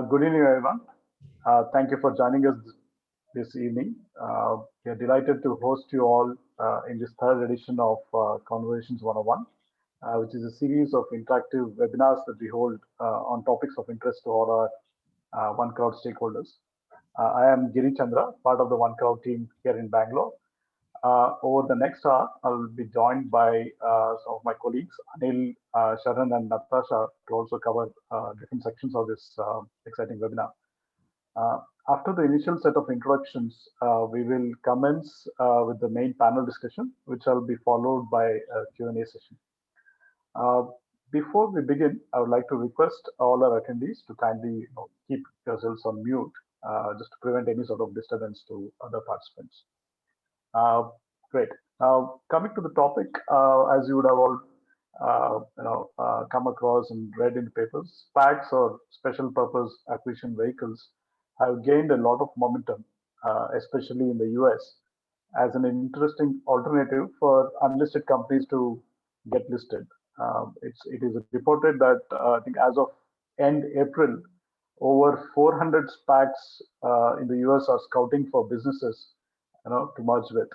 Good evening, everyone. Thank you for joining us this evening. We are delighted to host you all in this third edition of Conversations 101, which is a series of interactive webinars that we hold on topics of interest to all our One Crowd stakeholders. I am Giri Chandra, part of the One Crowd team here in Bangalore. Over the next hour, I'll be joined by some of my colleagues, Anil, Sharan, and Natasha, to also cover different sections of this exciting webinar. After the initial set of introductions, we will commence with the main panel discussion, which will be followed by a Q&A session. Before we begin, I would like to request all our attendees to kindly keep yourselves on mute, just to prevent any sort of disturbance to other participants. Great. Now, coming to the topic, as you would have all come across and read in the papers, SPACs or special purpose acquisition vehicles have gained a lot of momentum, especially in the US, as an interesting alternative for unlisted companies to get listed. It is reported that I think as of end April, over 400 SPACs in the US are scouting for businesses to merge with.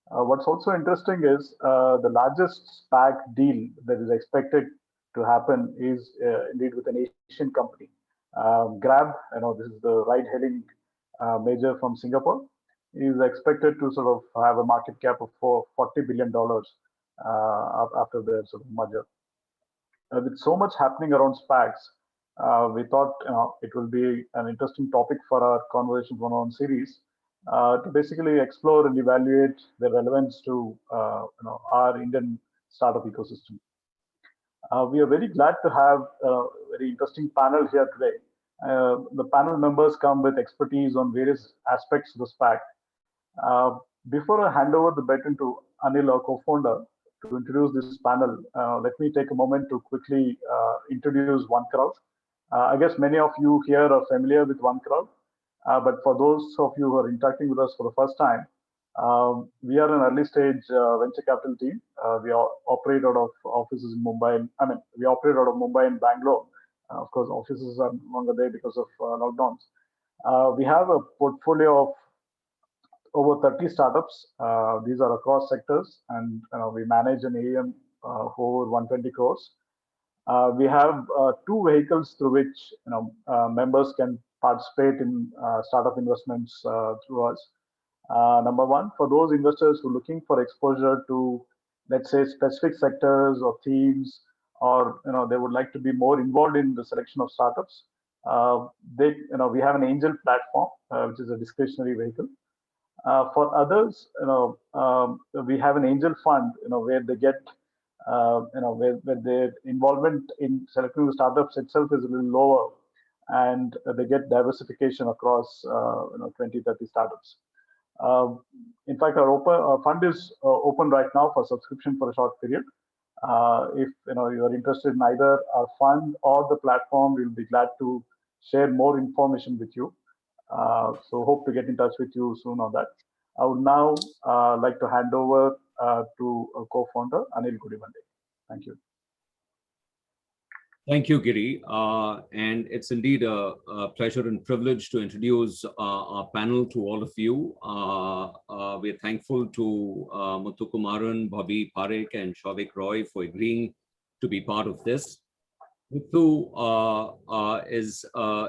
What's also interesting is the largest SPAC deal that is expected to happen is indeed with an Asian company. Grab, this is the ride-hailing major from Singapore, is expected to sort of have a market cap of $40 billion after their sort of merger. With so much happening around SPACs, we thought it will be an interesting topic for our Conversations 101 series to basically explore and evaluate the relevance to our Indian startup ecosystem. We are very glad to have a very interesting panel here today. The panel members come with expertise on various aspects of the SPAC. Before I hand over the baton to Anil, our co-founder, to introduce this panel, let me take a moment to quickly introduce OneCrowd. I guess many of you here are familiar with OneCrowd, but for those of you who are interacting with us for the first time, we are an early stage venture capital team. We operate out of offices in Mumbai. We operate out of Mumbai and Bangalore. Of course, offices are no longer there because of lockdowns. We have a portfolio of over 30 startups. These are across sectors, and we manage an AUM of over 120 crores. We have two vehicles through which members can participate in startup investments through us. Number one, for those investors who are looking for exposure to, let's say, specific sectors or themes, or they would like to be more involved in the selection of startups, we have an angel platform, which is a discretionary vehicle. For others, we have an angel fund, where they get, where their involvement in selecting the startups itself is a little lower, and they get diversification across 20, 30 startups. In fact, our fund is open right now for subscription for a short period. If you are interested in either our fund or the platform, we'll be glad to share more information with you. So hope to get in touch with you soon on that. I would now like to hand over to a co-founder, Anil Gudivande. Thank you. Thank you, Giri. And it's indeed a pleasure and privilege to introduce our panel to all of you. We're thankful to Muthukumaran, Bobby, Parikh, and Souvik Roy for agreeing to be part of this. Muthu is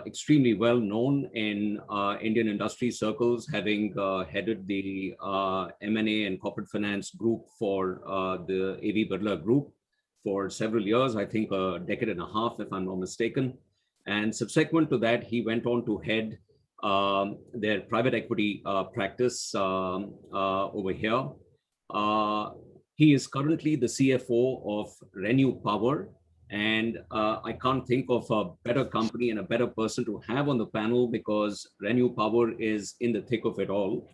extremely well known in Indian industry circles, having headed the M&A and corporate finance group for the AV Birla Group for several years, I think a decade and a half, if I'm not mistaken. And subsequent to that, he went on to head their private equity practice over here. He is currently the CFO of Renew Power. And I can't think of a better company and a better person to have on the panel, because Renew Power is in the thick of it all.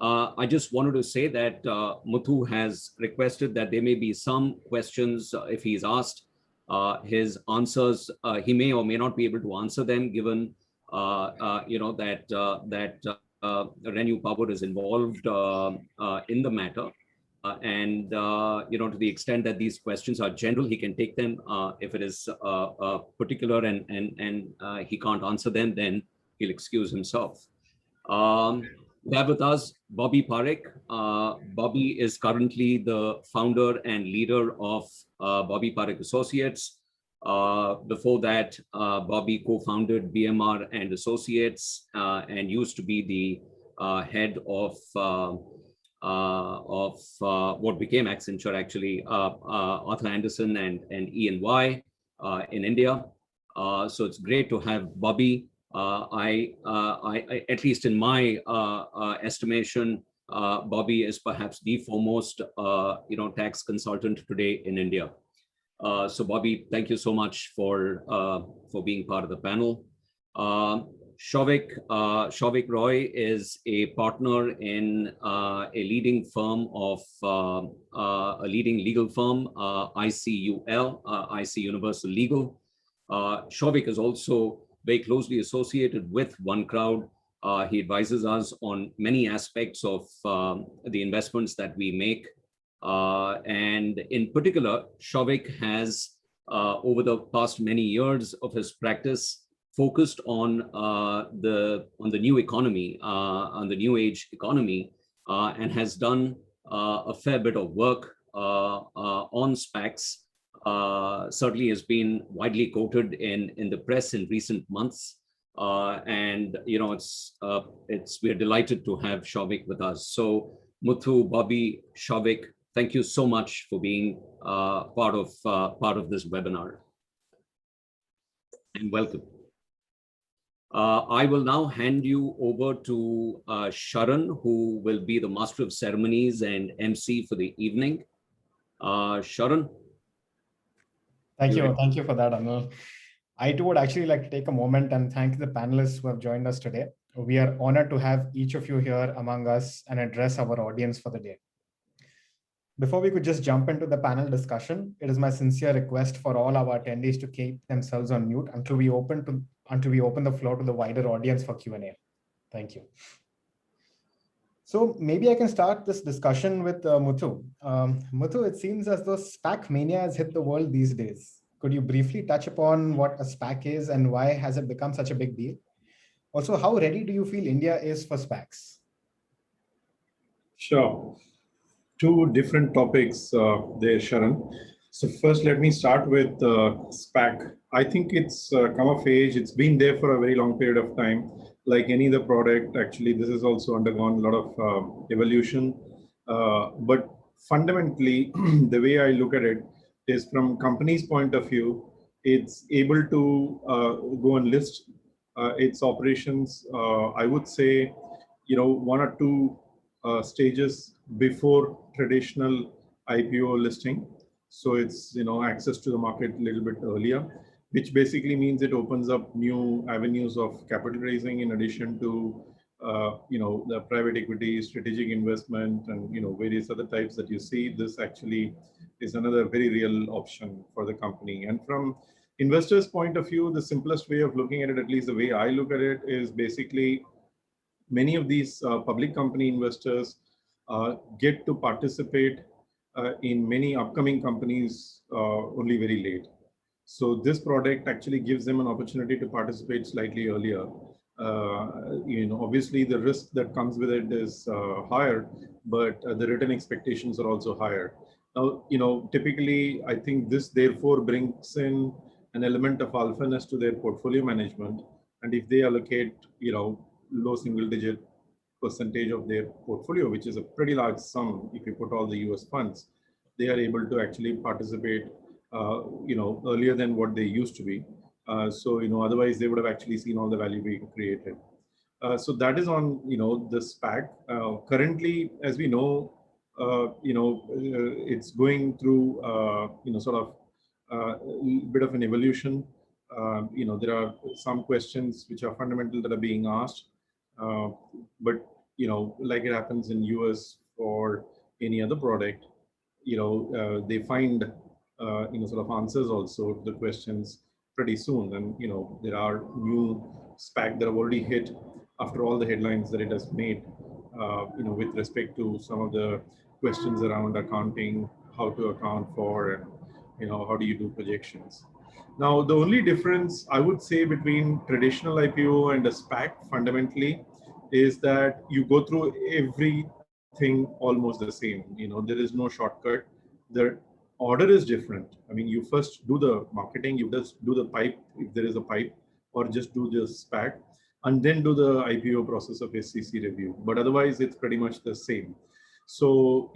I just wanted to say that Muthu has requested that there may be some questions if he's asked. His answers, he may or may not be able to answer them, given that Renew Power is involved in the matter. To the extent that these questions are general, he can take them. If it is particular and he can't answer them, then he'll excuse himself. We have with us Bobby Parikh. Bobby is currently the founder and leader of Bobby Parikh Associates. Before that, Bobby co-founded BMR and Associates and used to be the head of what became Accenture, actually, Arthur Andersen and E&Y in India. So it's great to have Bobby. I at least in my estimation, Bobby is perhaps the foremost, tax consultant today in India. So Bobby, thank you so much for being part of the panel. Souvik Roy is a partner in a leading firm of a leading legal firm, ICUL, IC Universal Legal. Souvik is also very closely associated with OneCrowd. He advises us on many aspects of the investments that we make. And in particular, Souvik has, over the past many years of his practice, focused on the new economy, on the new age economy, and has done a fair bit of work on SPACs. Certainly has been widely quoted in the press in recent months, and we're delighted to have Souvik with us. So Muthu, Bobby, Souvik, thank you so much for being part of this webinar, and welcome. I will now hand you over to Sharan, who will be the master of ceremonies and MC for the evening. Sharan. Thank you for that, Anil. I too would actually like to take a moment and thank the panelists who have joined us today. We are honored to have each of you here among us and address our audience for the day. Before we could just jump into the panel discussion, it is my sincere request for all our attendees to keep themselves on mute until we open the floor to the wider audience for Q&A. Thank you. So maybe I can start this discussion with Muthu. Muthu, it seems as though SPAC mania has hit the world these days. Could you briefly touch upon what a SPAC is and why has it become such a big deal? Also, how ready do you feel India is for SPACs? Sure. Two different topics there, Sharan. So first, let me start with SPAC. I think it's come of age. It's been there for a very long period of time. Like any other product, actually, this has also undergone a lot of evolution. But fundamentally, the way I look at it is from company's point of view, it's able to go and list its operations, I would say, one or two stages before traditional IPO listing. So it's, access to the market a little bit earlier, which basically means it opens up new avenues of capital raising in addition to, the private equity, strategic investment, and, various other types that you see. This actually is another very real option for the company. And from investors' point of view, the simplest way of looking at it, at least the way I look at it, is basically many of these public company investors get to participate in many upcoming companies only very late. So this product actually gives them an opportunity to participate slightly earlier. Obviously the risk that comes with it is higher, but the return expectations are also higher. Now, typically, I think this therefore brings in an element of alphaness to their portfolio management. And if they allocate, low single-digit percentage of their portfolio, which is a pretty large sum if you put all the US funds, they are able to actually participate, earlier than what they used to be. So, otherwise they would have actually seen all the value being created. So that is on, the SPAC. Currently, as we know, it's going through, sort of a bit of an evolution. There are some questions which are fundamental that are being asked. But, like it happens in US or any other product, they find, sort of answers also to the questions pretty soon. And, there are new SPAC that have already hit after all the headlines that it has made, with respect to some of the questions around accounting, how to account for, and how do you do projections. Now, the only difference I would say between traditional IPO and a SPAC fundamentally is that you go through everything almost the same. There is no shortcut. The order is different. I mean, you first do the marketing, you just do the pipe if there is a pipe, or just do the SPAC, and then do the IPO process of SEC review. But otherwise, it's pretty much the same. So,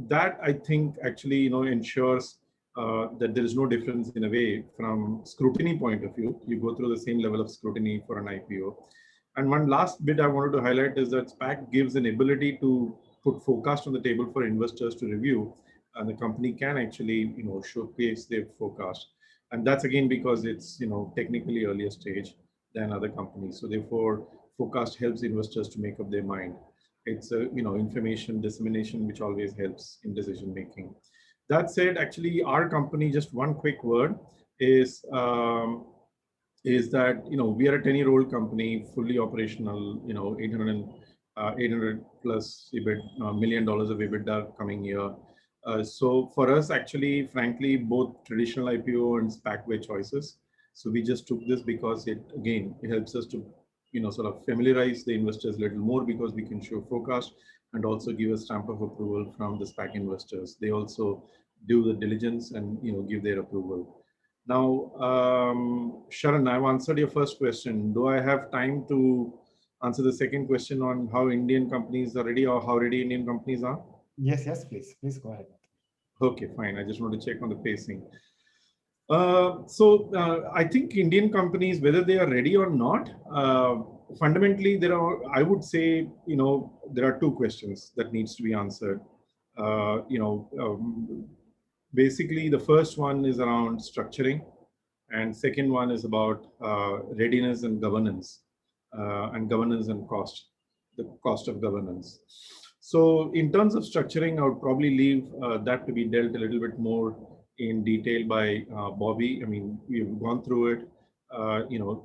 that I think actually, ensures that there is no difference in a way from scrutiny point of view. You go through the same level of scrutiny for an IPO. And one last bit I wanted to highlight is that SPAC gives an ability to put forecast on the table for investors to review, and the company can actually, showcase their forecast. And that's again because it's, technically earlier stage than other companies. So therefore, forecast helps investors to make up their mind. It's a, information dissemination, which always helps in decision making. That said, actually, our company, just one quick word, is that we are a 10-year-old company, fully operational. 800 plus $1 million of EBITDA coming year. So for us, actually, frankly, both traditional IPO and SPAC were choices. So we just took this because it helps us to sort of familiarize the investors a little more, because we can show forecast and also give a stamp of approval from the SPAC investors. They also do the diligence and give their approval. Now, Sharan, I've answered your first question. Do I have time to answer the second question on how Indian companies are ready, or how ready Indian companies are? Yes, please go ahead. Okay, fine. I just want to check on the pacing. So I think Indian companies, whether they are ready or not, fundamentally I would say, there are two questions that needs to be answered. Basically, the first one is around structuring, and second one is about readiness and governance, and cost, the cost of governance. So in terms of structuring, I would probably leave that to be dealt a little bit more in detail by Bobby. I mean, we've gone through it,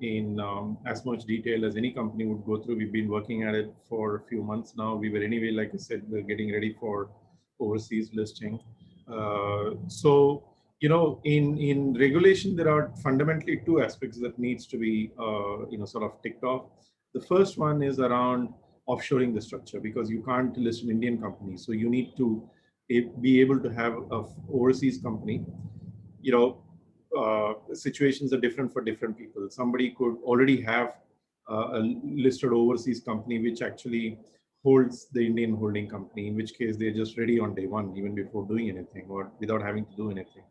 in as much detail as any company would go through. We've been working at it for a few months now. We were anyway, like I said, we're getting ready for overseas listing. So, in regulation, there are fundamentally two aspects that needs to be, sort of ticked off. The first one is around offshoring the structure, because you can't list an Indian company. So you need to be able to have an overseas company. Situations are different for different people. Somebody could already have a listed overseas company, which actually holds the Indian holding company, in which case they're just ready on day one, even before doing anything or without having to do anything.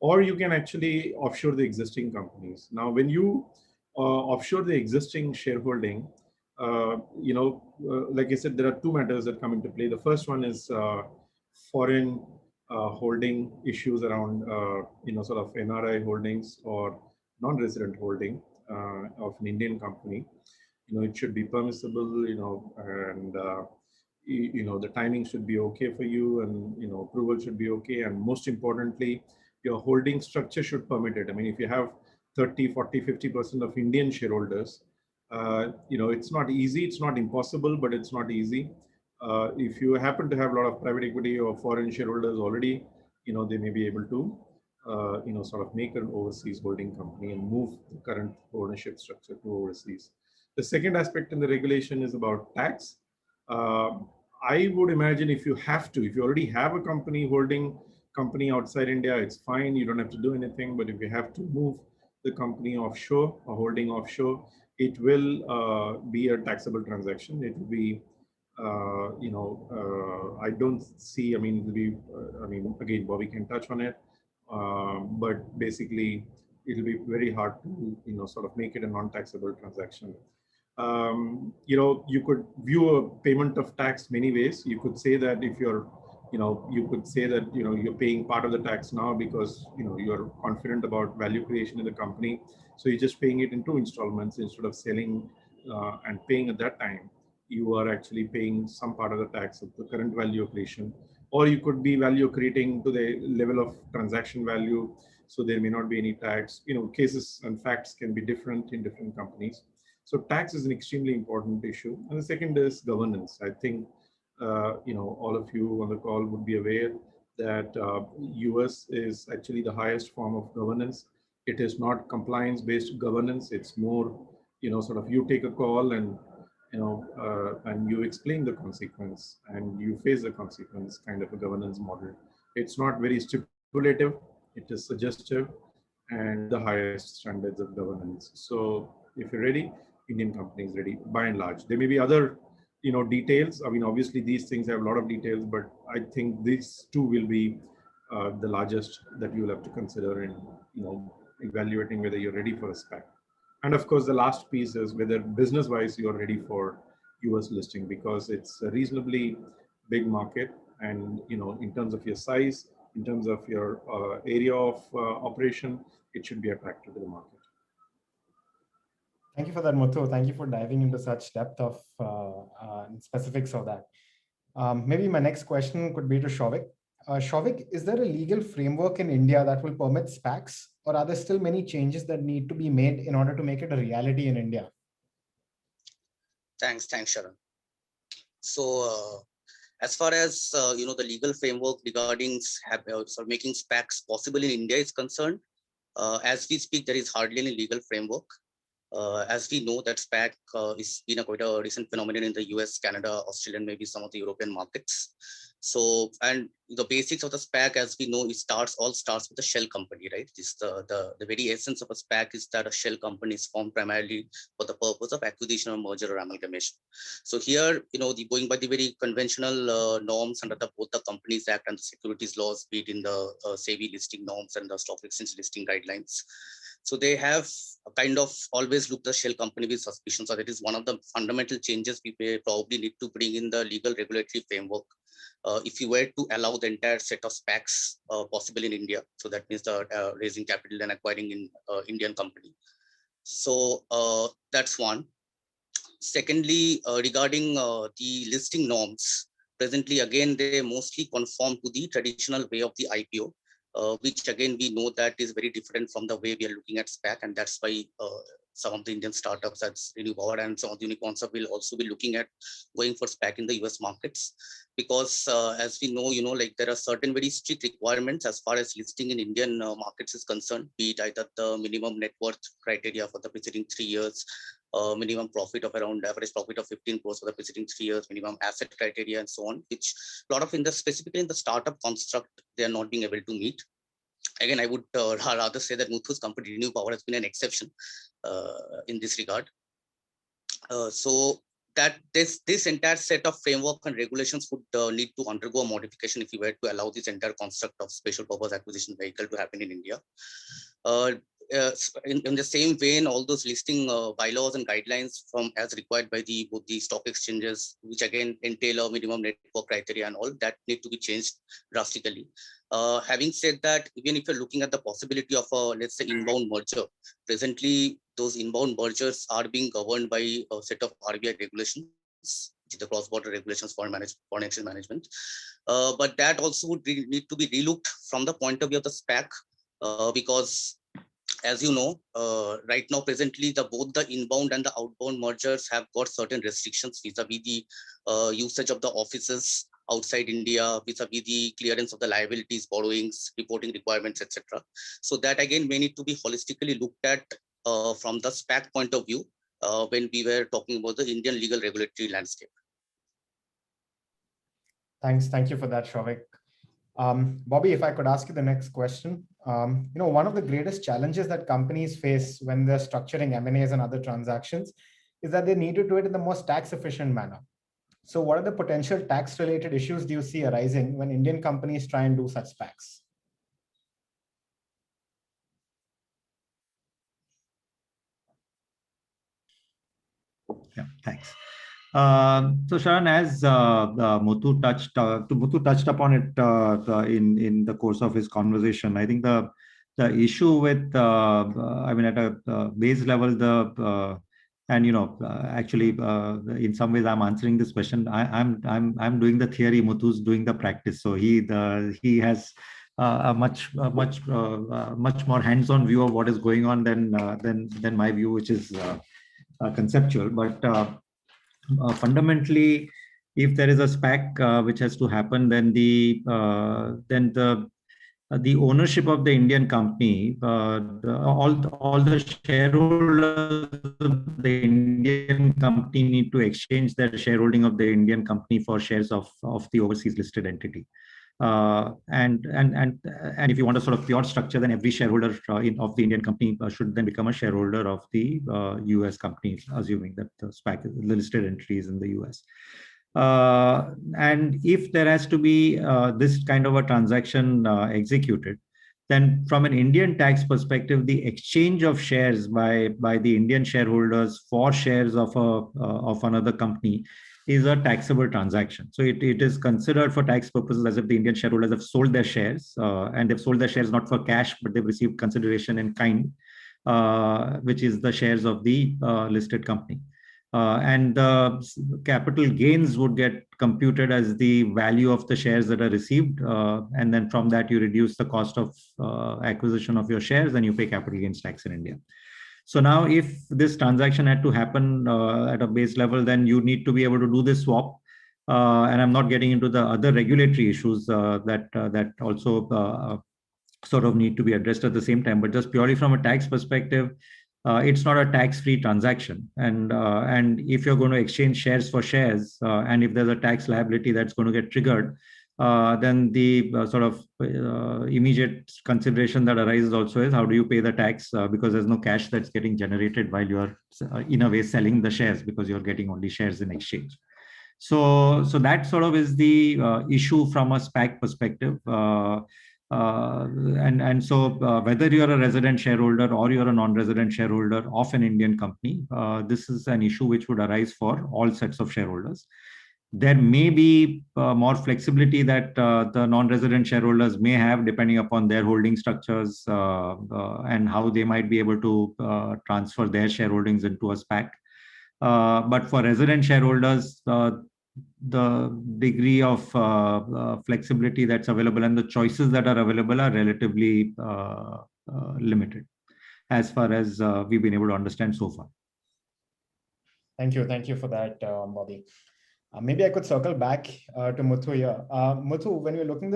Or you can actually offshore the existing companies. Now, when you offshore the existing shareholding, like I said, there are two matters that come into play. The first one is foreign holding issues around, sort of NRI holdings or non-resident holding of an Indian company. It should be permissible, and the timing should be okay for you, and approval should be okay, and most importantly, your holding structure should permit it. I mean, if you have 30, 40, 50% of Indian shareholders, it's not easy, it's not impossible, but it's not easy. If you happen to have a lot of private equity or foreign shareholders already, they may be able to, sort of make an overseas holding company and move the current ownership structure to overseas. The second aspect in the regulation is about tax. I would imagine if you already have a company outside India, it's fine. You don't have to do anything. But if you have to move the company offshore or holding offshore, it will be a taxable transaction. It will be, I don't see, again, Bobby can touch on it. But basically, it'll be very hard to, sort of make it a non-taxable transaction. You could view a payment of tax many ways. You could say that if you're, you're paying part of the tax now because, you're confident about value creation in the company. So you're just paying it in 2 installments instead of selling and paying at that time. You are actually paying some part of the tax of the current value accretion. Or you could be value accreting to the level of transaction value. So there may not be any tax. Cases and facts can be different in different companies. So tax is an extremely important issue. And the second is governance. I think all of you on the call would be aware that US is actually the highest form of governance. It is not compliance-based governance. It's more, sort of you take a call and, and you explain the consequence and you face the consequence kind of a governance model. It's not very stipulative. It is suggestive and with the highest standards of governance. So if you're ready, Indian company is ready by and large. There may be other details. I mean, obviously these things have a lot of details, but I think these two will be the largest that you will have to consider in, evaluating whether you're ready for a SPAC. And of course, the last piece is whether business-wise you're ready for US listing, because it's a reasonably big market, and in terms of your size, in terms of your area of operation, it should be attractive to the market. Thank you for that, Muthu. Thank you for diving into such depth of specifics of that. Maybe my next question could be to Souvik. Souvik, is there a legal framework in India that will permit SPACs, or are there still many changes that need to be made in order to make it a reality in India? Thanks, Sharan. So, as far as the legal framework regarding making SPACs possible in India is concerned, as we speak, there is hardly any legal framework. As we know that SPAC is been quite a recent phenomenon in the US, Canada, Australia, and maybe some of the European markets. So, and the basics of the SPAC, as we know, all starts with a shell company, right? This the very essence of a SPAC is that a shell company is formed primarily for the purpose of acquisition or merger or amalgamation. So here, going by the very conventional norms under both the Companies Act and the securities laws, be it in the SEBI listing norms and the stock exchange listing guidelines. So they have kind of always looked the shell company with suspicion. So that is one of the fundamental changes we may probably need to bring in the legal regulatory framework. If you were to allow the entire set of SPACs possible in India, so that means the raising capital and acquiring in Indian company. So that's one. Secondly, regarding the listing norms, presently again they mostly conform to the traditional way of the IPO. Which again we know that is very different from the way we are looking at SPAC, and that's why some of the Indian startups as Renew Power and some of the unicorns will also be looking at going for SPAC in the US markets, because as we know, like there are certain very strict requirements as far as listing in Indian markets is concerned, be it either the minimum net worth criteria for the preceding 3 years, minimum profit of around average profit of 15 crores for the preceding 3 years, minimum asset criteria and so on, which a lot of specifically in the startup construct, they are not being able to meet. Again, I would rather say that Muthu's company, Renew Power, has been an exception in this regard. So that this entire set of framework and regulations would need to undergo a modification if you were to allow this entire construct of special purpose acquisition vehicle to happen in India. In the same vein, all those listing bylaws and guidelines from as required by both the stock exchanges, which again entail a minimum network criteria and all that need to be changed drastically. Having said that, even if you're looking at the possibility of a, let's say, inbound merger, presently those inbound mergers are being governed by a set of RBI regulations, the cross-border regulations for foreign exchange management. But that also would need to be relooked from the point of view of the SPAC, because as you know, right now, presently, both the inbound and the outbound mergers have got certain restrictions vis-a-vis the usage of the offices outside India, vis-a-vis the clearance of the liabilities, borrowings, reporting requirements, etc. So that again may need to be holistically looked at from the SPAC point of view when we were talking about the Indian legal regulatory landscape. Thanks. Thank you for that, Souvik. Bobby, if I could ask you the next question. One of the greatest challenges that companies face when they're structuring M&As and other transactions is that they need to do it in the most tax efficient manner. So what are the potential tax related issues do you see arising when Indian companies try and do such SPACs? Yeah, thanks. So Sharan, as Muthu touched upon it in the course of his conversation, I think the issue with I mean at a base level actually in some ways I'm answering this question. I'm doing the theory, Muthu's doing the practice. So he has a much more hands-on view of what is going on than my view, which is conceptual. But fundamentally, If there is a SPAC which has to happen, then the ownership of the Indian company, all the shareholders of the Indian company need to exchange their shareholding of the Indian company for shares of the overseas listed entity. And if you want a sort of pure structure, then every shareholder of the Indian company should then become a shareholder of the US company, assuming that the SPAC, the listed entities in the US. And if there has to be this kind of a transaction executed, then from an Indian tax perspective, the exchange of shares by the Indian shareholders for shares of another company is a taxable transaction. So it is considered for tax purposes as if the Indian shareholders have sold their shares, and they've sold their shares not for cash, but they've received consideration in kind, which is the shares of the listed company. And the capital gains would get computed as the value of the shares that are received. And then from that, you reduce the cost of acquisition of your shares, and you pay capital gains tax in India. So now if this transaction had to happen at a base level, then you need to be able to do this swap. And I'm not getting into the other regulatory issues that also sort of need to be addressed at the same time. But just purely from a tax perspective, it's not a tax-free transaction. And if you're going to exchange shares for shares, and if there's a tax liability that's going to get triggered, then the sort of immediate consideration that arises also is how do you pay the tax, because there's no cash that's getting generated while you're in a way selling the shares, because you're getting only shares in exchange. So that sort of is the issue from a SPAC perspective. And so whether you're a resident shareholder or you're a non-resident shareholder of an Indian company, this is an issue which would arise for all sets of shareholders. There may be more flexibility that the non-resident shareholders may have depending upon their holding structures and how they might be able to transfer their shareholdings into a SPAC. But for resident shareholders, the degree of flexibility that's available and the choices that are available are relatively limited as far as we've been able to understand so far. Thank you for that, Bobby. Maybe I could circle back to Muthu here. Muthu, when we're looking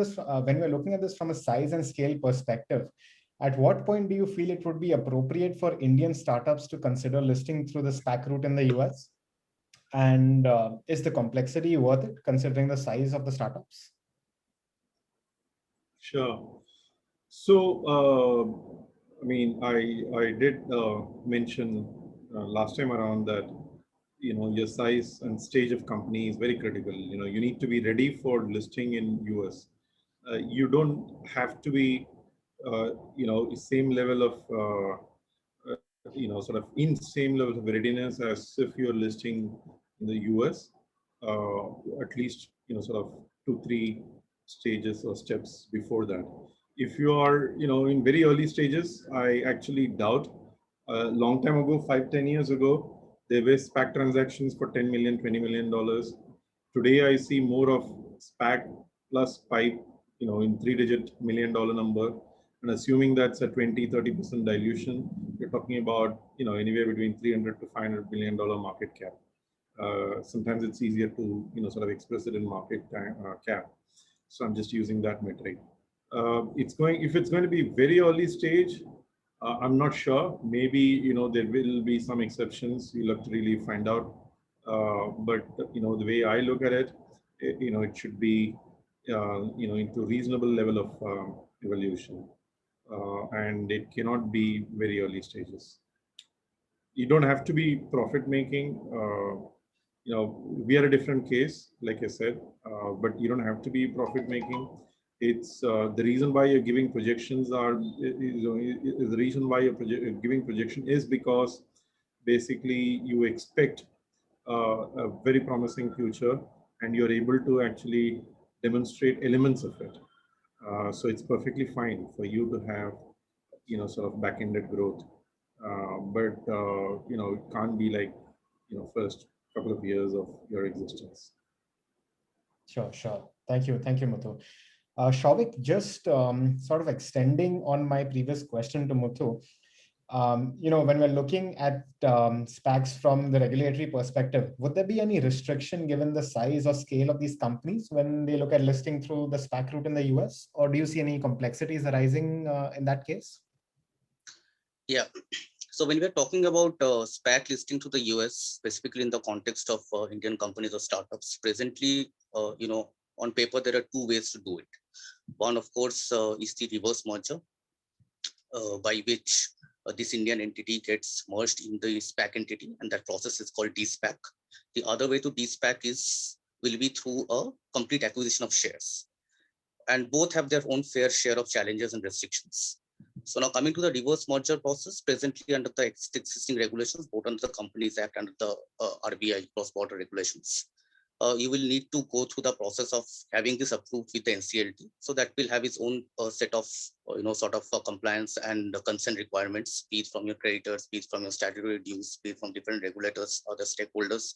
at this from a size and scale perspective, at what point do you feel it would be appropriate for Indian startups to consider listing through the SPAC route in the US? And is the complexity worth it, considering the size of the startups? Sure. So, I mean, I did mention last time around that, your size and stage of company is very critical. You need to be ready for listing in US. You don't have to be, same level of, sort of in same level of readiness as if you're listing in the US. At least, sort of 2-3 stages or steps before that. If you are, in very early stages, I actually doubt. A long time ago, 5-10 years ago, there were SPAC transactions for $10 million, $20 million. Today, I see more of SPAC plus PIPE, in 3-digit $1 million number. And assuming that's a 20-30% dilution, you're talking about, anywhere between $300 to $500 billion market cap. Sometimes it's easier to, sort of express it in market cap. So I'm just using that metric. If it's going to be very early stage, I'm not sure. Maybe, there will be some exceptions. You'll have to really find out. But, the way I look at it, it should be, into reasonable level of evolution. And it cannot be very early stages. You don't have to be profit making. We are a different case, like I said, but you don't have to be profit making. It's the reason why you're giving projections the reason why you're giving projection is because basically you expect a very promising future and you're able to actually demonstrate elements of it. So it's perfectly fine for you to have, sort of back-ended growth. But, it can't be like, first couple of years of your existence. Sure. Thank you, Muthu. Souvik, just sort of extending on my previous question to Muthu. when we're looking at SPACs from the regulatory perspective, would there be any restriction given the size or scale of these companies when they look at listing through the SPAC route in the US? Or do you see any complexities arising in that case? Yeah. So when we're talking about SPAC listing to the US, specifically in the context of Indian companies or startups, presently, on paper, there are two ways to do it. One, of course, is the reverse merger, by which this Indian entity gets merged in the SPAC entity, and that process is called de-SPAC. The other way to de-SPAC will be through a complete acquisition of shares. And both have their own fair share of challenges and restrictions. So now coming to the reverse merger process, presently under the existing regulations, both under the Companies Act and the RBI cross-border regulations, you will need to go through the process of having this approved with the NCLT. So that will have its own set of, compliance and consent requirements, be it from your creditors, be it from your statutory dues, be it from different regulators, other stakeholders.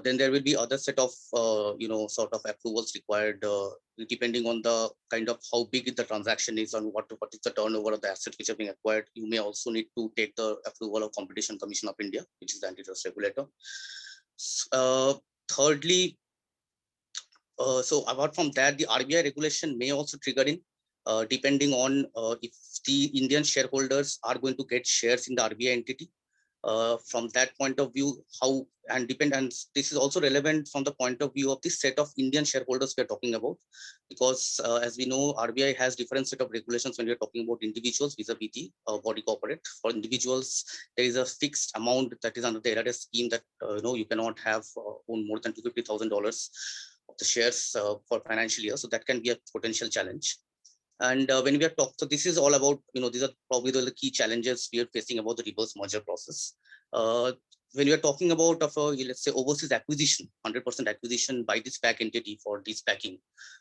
Then there will be other set of, approvals required, depending on the kind of how big the transaction is and what is the turnover of the assets which are being acquired. You may also need to take the approval of Competition Commission of India, which is the antitrust regulator. Thirdly, so apart from that, the RBI regulation may also trigger in, depending on if the Indian shareholders are going to get shares in the RBI entity. From that point of view, and this is also relevant from the point of view of the set of Indian shareholders we are talking about, because as we know, RBI has different set of regulations when we are talking about individuals vis-a-vis the body corporate. For individuals, there is a fixed amount that is under the LRS scheme that you cannot have own more than $250,000 of the shares for financial year, so that can be a potential challenge. And when we are talking, so this is all about, these are probably the key challenges we are facing about the reverse merger process. When we are talking about, let's say, overseas acquisition, 100% acquisition by this SPAC entity for de-SPACing,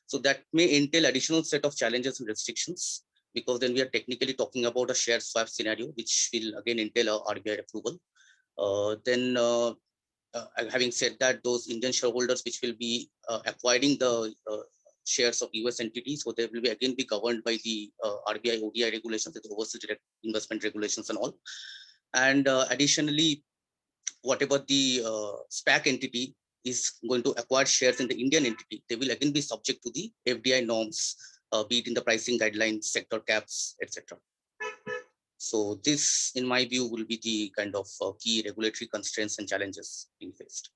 so that may entail additional set of challenges and restrictions, because then we are technically talking about a share swap scenario, which will again entail a RBI approval. Having said that, those Indian shareholders which will be acquiring the shares of US entities, so they will be again be governed by the RBI ODI regulations, the overseas direct investment regulations and all. And additionally, whatever the SPAC entity is going to acquire shares in the Indian entity, they will again be subject to the FDI norms, be it in the pricing guidelines, sector caps, etc. So this, in my view, will be the kind of key regulatory constraints and challenges being faced.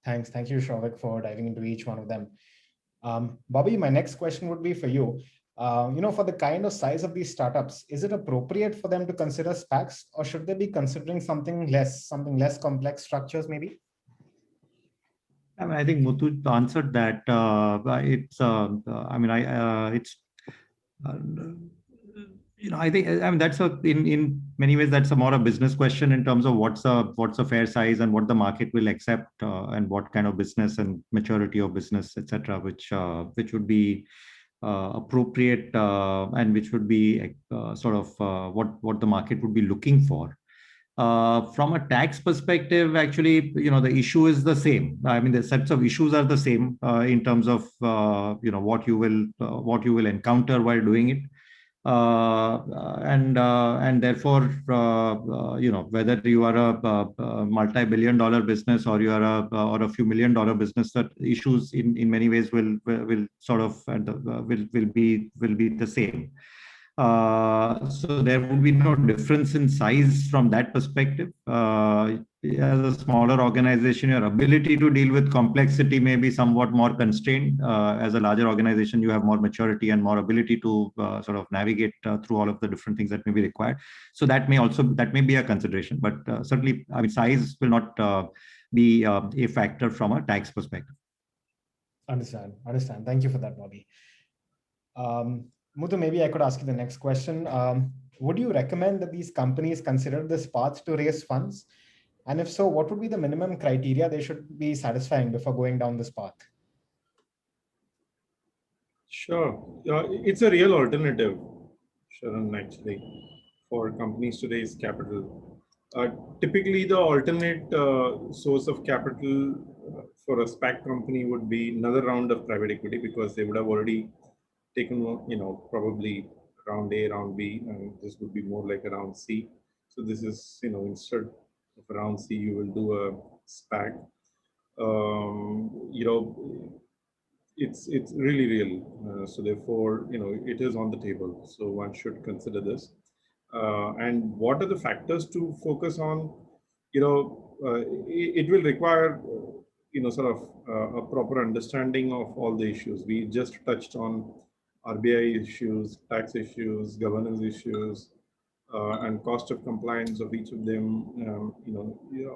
Thanks. Thank you, Souvik, for diving into each one of them. Bobby, my next question would be for you. For the kind of size of these startups, is it appropriate for them to consider SPACs, or should they be considering something less complex structures maybe? I think Muthu answered that. I think that's in many ways that's more a business question in terms of what's a fair size and what the market will accept, and what kind of business and maturity of business, etc., which would be appropriate, and which would be what the market would be looking for. From a tax perspective, actually, the issue is the same. I mean, the sets of issues are the same in terms of what you will encounter while doing it. And therefore, whether you are a multi-billion-dollar business or you are a few million-dollar business, that issues in many ways will be the same. So there would be no difference in size from that perspective. As a smaller organization, your ability to deal with complexity may be somewhat more constrained. As a larger organization, you have more maturity and more ability to navigate through all of the different things that may be required. So that may be a consideration, but certainly, I mean, size will not be a factor from a tax perspective. Understand. Thank you for that, Bobby. Muthu, maybe I could ask you the next question. Would you recommend that these companies consider this path to raise funds? And if so, what would be the minimum criteria they should be satisfying before going down this path? Sure. It's a real alternative, Sharan, actually, for companies to raise capital. Typically, the alternate source of capital for a SPAC company would be another round of private equity, because they would have already taken, probably round A, round B, and this would be more like a round C. So this is, instead of a round C, you will do a SPAC. It's really real. So therefore, it is on the table. So one should consider this. And what are the factors to focus on? It will require, sort of a proper understanding of all the issues. We just touched on RBI issues, tax issues, governance issues, and cost of compliance of each of them,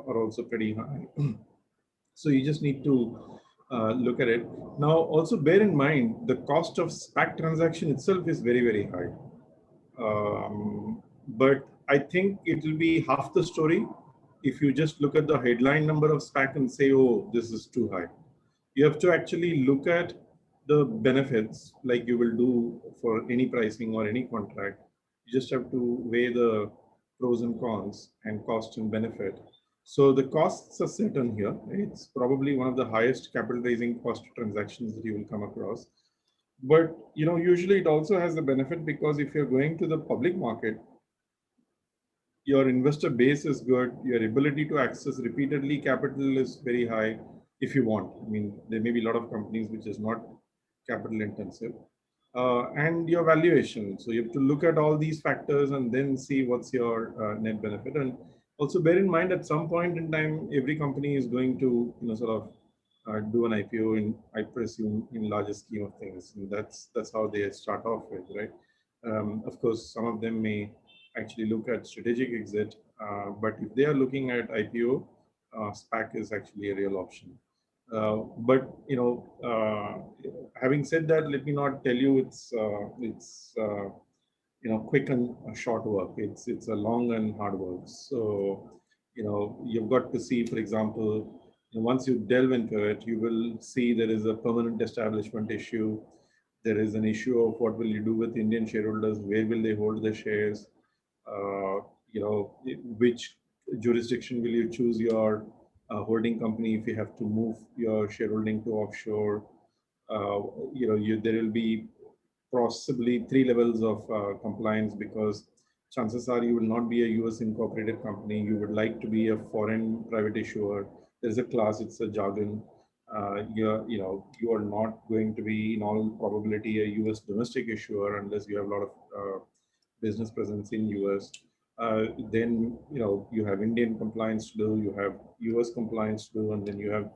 are also pretty high. So you just need to look at it. Now, also bear in mind, the cost of SPAC transaction itself is very, very high. But I think it will be half the story if you just look at the headline number of SPAC and say, oh, this is too high. You have to actually look at the benefits like you will do for any pricing or any contract. You just have to weigh the pros and cons and cost and benefit. So the costs are certain here. It's probably one of the highest capital raising cost transactions that you will come across. But usually it also has the benefit because if you're going to the public market, your investor base is good, your ability to access repeatedly capital is very high if you want. I mean, there may be a lot of companies which is not capital intensive. And your valuation. So you have to look at all these factors and then see what's your net benefit. And also bear in mind at some point in time, every company is going to sort of do an IPO in, I presume, in larger scheme of things. And that's how they start off with, right? Of course, some of them may actually look at strategic exit, but if they are looking at IPO, SPAC is actually a real option. But having said that, let me not tell you it's quick and short work. It's a long and hard work. So you've got to see, for example, once you delve into it, you will see there is a permanent establishment issue. There is an issue of what will you do with Indian shareholders? Where will they hold their shares? Which jurisdiction will you choose your holding company if you have to move your shareholding to offshore? There will be possibly 3 levels of compliance because chances are you will not be a US incorporated company. You would like to be a foreign private issuer. There's a class, it's a jargon. You are not going to be in all probability a US domestic issuer unless you have a lot of business presence in US. Then you have Indian compliance to do, you have US compliance to do, and then you have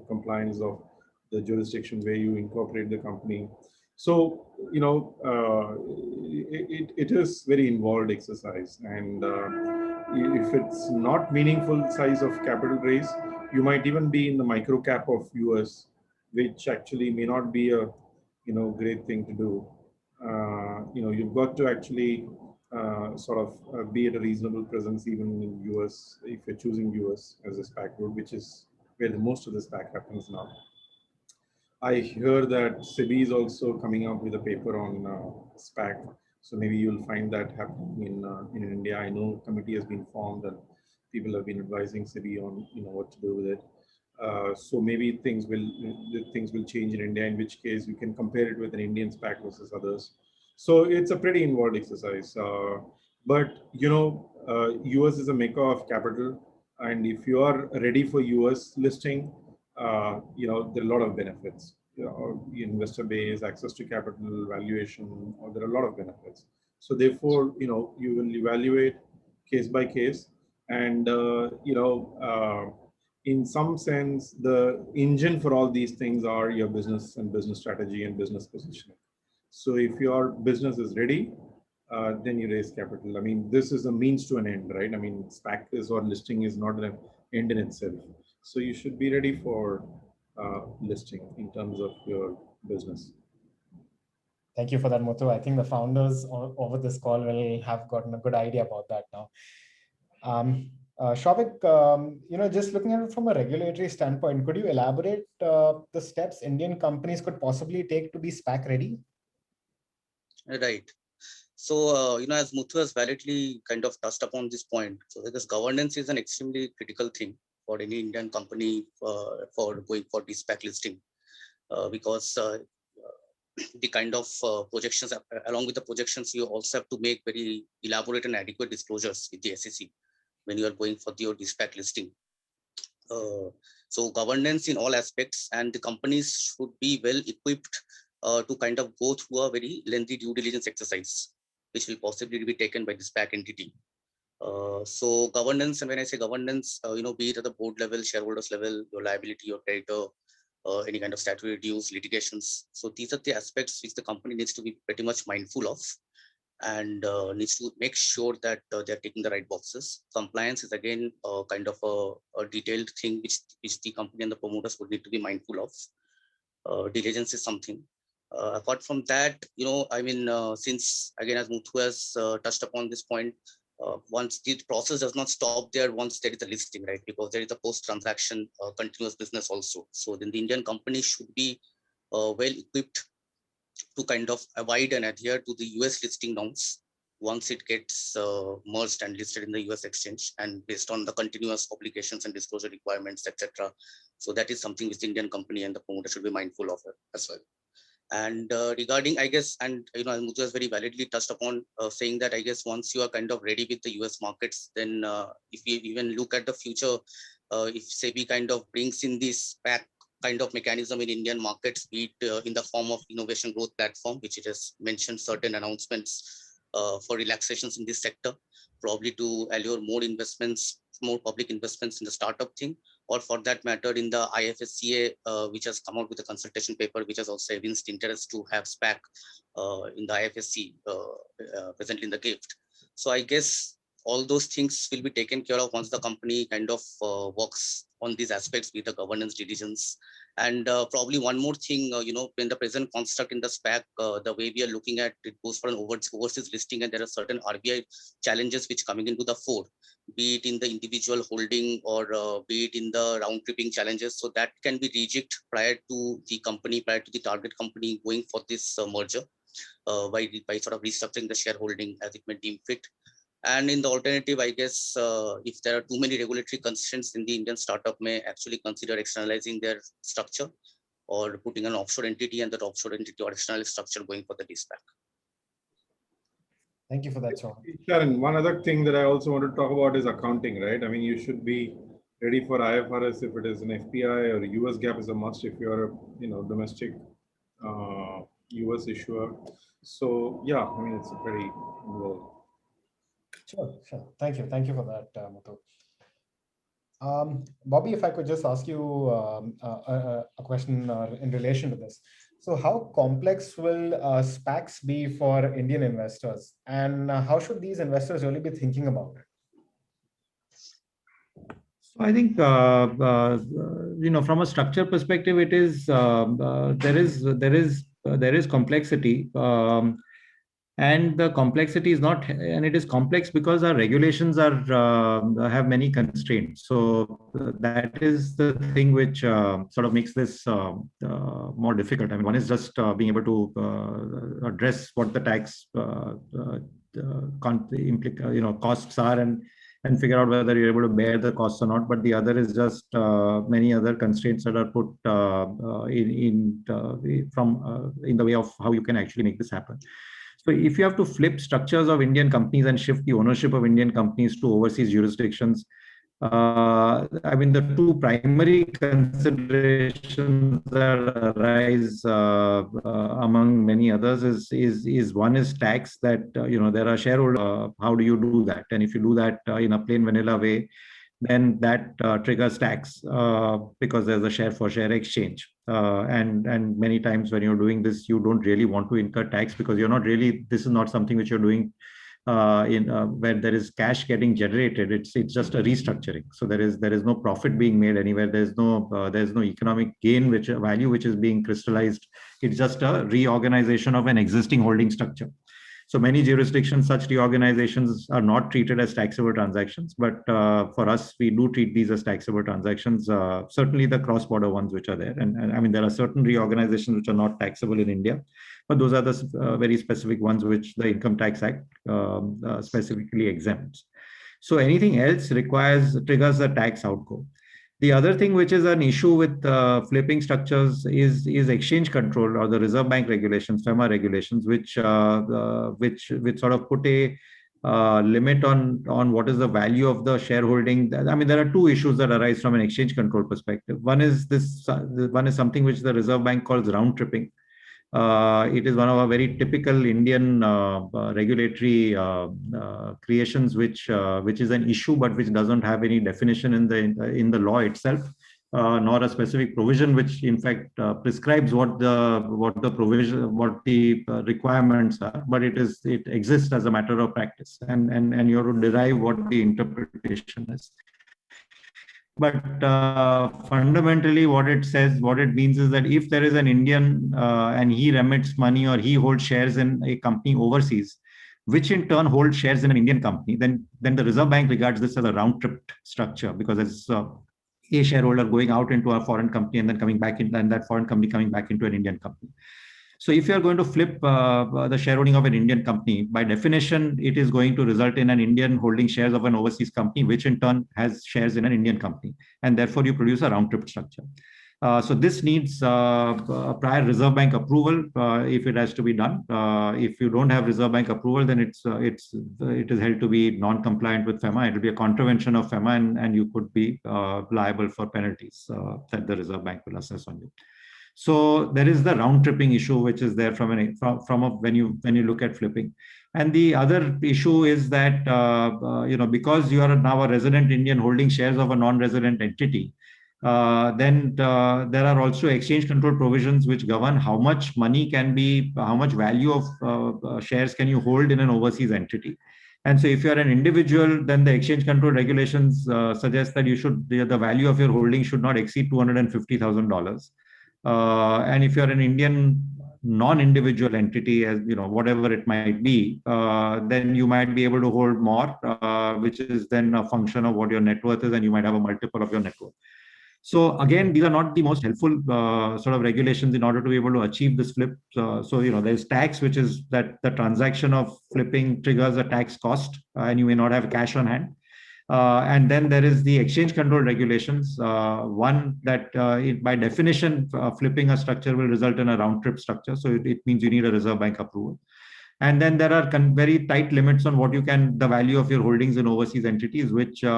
compliance of the jurisdiction where you incorporate the company. So it is very involved exercise, and if it's not meaningful size of capital raise, you might even be in the micro cap of US, which actually may not be a great thing to do. You've got to actually be at a reasonable presence even in US if you're choosing US as a SPAC route, which is where most of the SPAC happens now. I hear that SEBI is also coming out with a paper on SPAC, so maybe you'll find that happening in India. I know a committee has been formed and people have been advising SEBI on what to do with it. So maybe things will change in India, in which case you can compare it with an Indian SPAC versus others. So it's a pretty involved exercise. But US is a maker of capital, and if you are ready for US listing, there are a lot of benefits. Investor base, access to capital, valuation, there are a lot of benefits. So therefore, you will evaluate case by case, and in some sense, the engine for all these things are your business and business strategy and business positioning. So if your business is ready, then you raise capital. I mean, this is a means to an end, right? I mean, SPAC is or listing is not an end in itself. So you should be ready for listing in terms of your business. Thank you for that, Muthu. I think the founders over this call will have gotten a good idea about that now. Souvik, just looking at it from a regulatory standpoint, could you elaborate the steps Indian companies could possibly take to be SPAC ready? Right. So, as Muthu has validly kind of touched upon this point, so this governance is an extremely critical thing for any Indian company for going for the SPAC listing, because the kind of projections, along with the projections, you also have to make very elaborate and adequate disclosures with the SEC when you are going for your SPAC listing. So governance in all aspects, and the companies should be well equipped to kind of go through a very lengthy due diligence exercise, which will possibly be taken by the SPAC entity. So governance, and when I say governance, be it at the board level, shareholders level, your liability, your creditor, any kind of statutory dues, litigations. So these are the aspects which the company needs to be pretty much mindful of, and needs to make sure that they're taking the right boxes. Compliance is again kind of a detailed thing which the company and the promoters would need to be mindful of. Diligence is something. Apart from that, since again, as Muthu has touched upon this point, once the process does not stop there once there is a listing, right? Because there is a post-transaction continuous business also. So then the Indian company should be well equipped to kind of abide and adhere to the US listing norms once it gets merged and listed in the US exchange, and based on the continuous obligations and disclosure requirements, etc. So that is something which the Indian company and the promoter should be mindful of as well. And regarding, I guess, and as Muthu has very validly touched upon, saying that I guess once you are kind of ready with the US markets, then if we even look at the future, if SEBI kind of brings in this SPAC kind of mechanism in Indian markets, be it in the form of innovation growth platform, which it has mentioned certain announcements for relaxations in this sector, probably to allure more investments, more public investments in the startup thing, or for that matter in the IFSCA, which has come out with a consultation paper, which has also evinced interest to have SPAC in the IFSC presently in the gift. So I guess all those things will be taken care of once the company kind of works on these aspects with the governance diligence. And probably one more thing, in the present construct in the SPAC, the way we are looking at it goes for an overseas listing, and there are certain RBI challenges which coming into the fore, be it in the individual holding or be it in the round tripping challenges. So that can be rejigged prior to the company, prior to the target company going for this merger by sort of restructuring the shareholding as it may deem fit. And in the alternative, I guess, if there are too many regulatory constraints, in the Indian startup may actually consider externalizing their structure or putting an offshore entity, and that offshore entity or external structure going for the SPAC. Thank you for that, Souvik. Sharon, one other thing that I also want to talk about is accounting, right? I mean, you should be ready for IFRS if it is an FPI, or US GAAP is a must if you're a domestic US issuer. So yeah, I mean, it's a pretty well. Sure. Thank you for that, Muthu. Bobby, if I could just ask you a question in relation to this. So how complex will SPACs be for Indian investors, and how should these investors really be thinking about it? So I think from a structure perspective, it is there is complexity. And the complexity is not, and it is complex because our regulations have many constraints. So that is the thing which sort of makes this more difficult. I mean, one is just being able to address what the tax costs are and figure out whether you're able to bear the costs or not. But the other is just many other constraints that are put in the way of how you can actually make this happen. So if you have to flip structures of Indian companies and shift the ownership of Indian companies to overseas jurisdictions, I mean, the two primary considerations that arise among many others is one is tax, that there are shareholders. How do you do that? And if you do that in a plain vanilla way, then that triggers tax because there's a share for share exchange. And many times when you're doing this, you don't really want to incur tax because this is not something which you're doing where there is cash getting generated. It's just a restructuring. So there is no profit being made anywhere. There's no economic gain, value which is being crystallized. It's just a reorganization of an existing holding structure. So many jurisdictions, such reorganizations are not treated as taxable transactions, but for us, we do treat these as taxable transactions. Certainly the cross-border ones which are there, and I mean there are certain reorganizations which are not taxable in India, but those are the very specific ones which the Income Tax Act specifically exempts. So anything else triggers a tax outgo. The other thing which is an issue with flipping structures is exchange control or the Reserve Bank regulations, FEMA regulations, which sort of put a limit on what is the value of the shareholding. I mean, there are two issues that arise from an exchange control perspective. One is something which the Reserve Bank calls round tripping. It is one of our very typical Indian regulatory creations, which is an issue, but which doesn't have any definition in the law itself, nor a specific provision, which in fact prescribes what the requirements are. But it exists as a matter of practice, and you have to derive what the interpretation is. But fundamentally, what it means is that if there is an Indian and he remits money or he holds shares in a company overseas, which in turn holds shares in an Indian company, then the Reserve Bank regards this as a round-trip structure, because it's a shareholder going out into a foreign company and then coming back in, and that foreign company coming back into an Indian company. So if you are going to flip the shareholding of an Indian company, by definition, it is going to result in an Indian holding shares of an overseas company, which in turn has shares in an Indian company. And therefore, you produce a round-trip structure. So this needs a prior Reserve Bank approval if it has to be done. If you don't have Reserve Bank approval, then it is held to be non-compliant with FEMA. It will be a contravention of FEMA, and you could be liable for penalties that the Reserve Bank will assess on you. So there is the round tripping issue, which is there when you look at flipping. And the other issue is that because you are now a resident Indian holding shares of a non-resident entity, then there are also exchange control provisions which govern how much money can be, how much value of shares can you hold in an overseas entity. And so if you are an individual, then the exchange control regulations suggest that the value of your holding should not exceed $250,000. And if you're an Indian non-individual entity, as whatever it might be, then you might be able to hold more, which is then a function of what your net worth is, and you might have a multiple of your net worth. So again, these are not the most helpful sort of regulations in order to be able to achieve this flip. So there's tax, which is that the transaction of flipping triggers a tax cost, and you may not have cash on hand. And then there is the exchange control regulations. One that by definition, flipping a structure will result in a round trip structure. So it means you need a Reserve Bank approval. And then there are very tight limits on what the value of your holdings in overseas entities, which may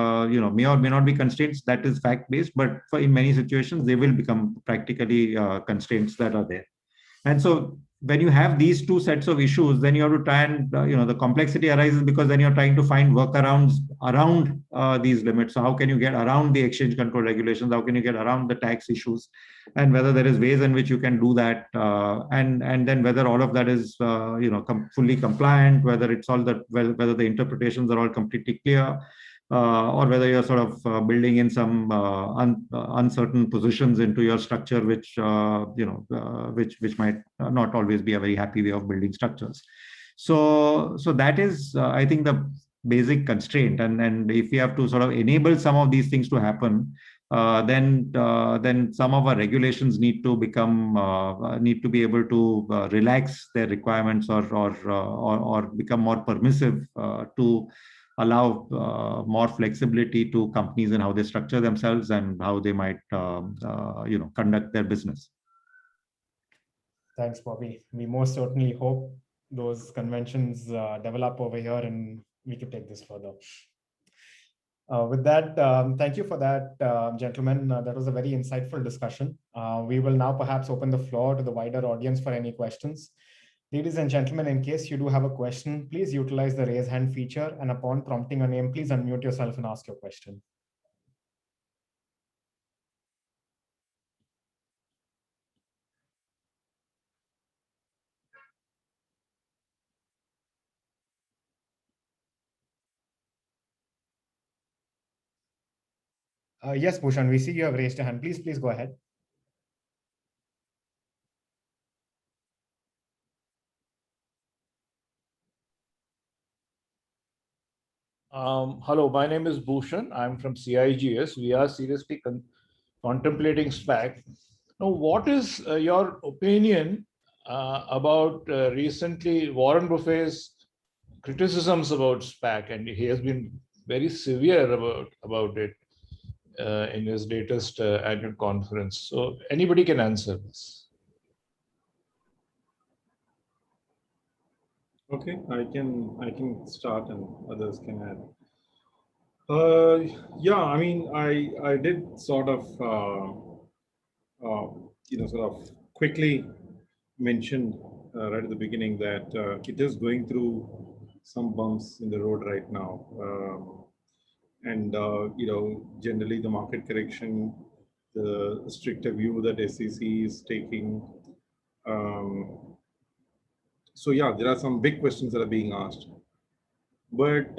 or may not be constraints. That is fact-based, but in many situations, they will become practically constraints that are there. And so when you have these two sets of issues, then you have to try and, the complexity arises because then you're trying to find workarounds around these limits. So how can you get around the exchange control regulations? How can you get around the tax issues? And whether there is ways in which you can do that, and then whether all of that is, fully compliant, whether whether the interpretations are all completely clear. Or whether you're sort of building in some uncertain positions into your structure, which might not always be a very happy way of building structures. So that is, I think, the basic constraint. And if we have to sort of enable some of these things to happen, then some of our regulations need to be able to relax their requirements or become more permissive to allow more flexibility to companies in how they structure themselves and how they might, conduct their business. Thanks, Bobby. We most certainly hope those conventions develop over here and we can take this further. With that, thank you for that, gentlemen. That was a very insightful discussion. We will now perhaps open the floor to the wider audience for any questions. Ladies and gentlemen, in case you do have a question, please utilize the raise hand feature, and upon prompting a name, please unmute yourself and ask your question. Yes, Bhushan, we see you have raised a hand. Please go ahead. Hello, my name is Bhushan. I'm from CIGS. We are seriously contemplating SPAC. Now, what is your opinion about recently Warren Buffett's criticisms about SPAC? And he has been very severe about it. in his latest annual conference. So anybody can answer this. Okay, I can start and others can add. Yeah, I mean, I did sort of sort of quickly mentioned right at the beginning that it is going through some bumps in the road right now. And generally the market correction, the stricter view that SEC is taking. So yeah, there are some big questions that are being asked. But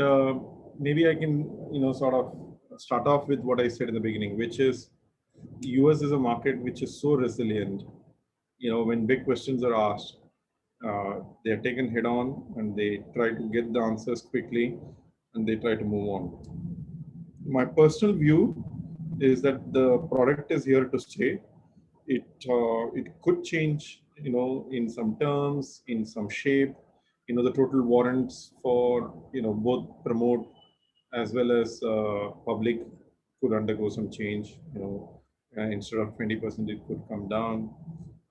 maybe I can, sort of start off with what I said in the beginning, which is US is a market which is so resilient. When big questions are asked, they are taken head on and they try to get the answers quickly and they try to move on. My personal view is that the product is here to stay. It could change, in some terms, in some shape. The total warrants for both promote as well as public could undergo some change. Instead of 20%, it could come down.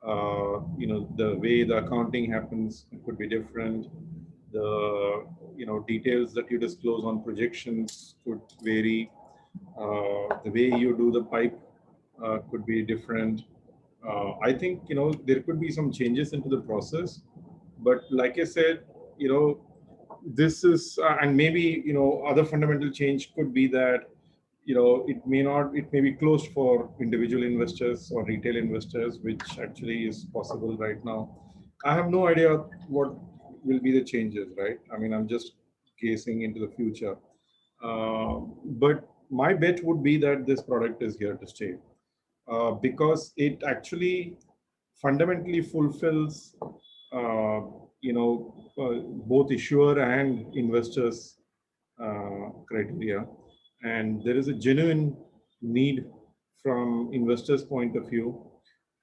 The way the accounting happens could be different. The details that you disclose on projections could vary. The way you do the pipe could be different. I think there could be some changes into the process, but like I said, this is and maybe other fundamental change could be that it may be closed for individual investors or retail investors, which actually is possible right now. I have no idea what will be the changes, right? I mean, I'm just gazing into the future, but my bet would be that this product is here to stay. Because it actually fundamentally fulfills, both issuer and investors criteria. And there is a genuine need from investors' point of view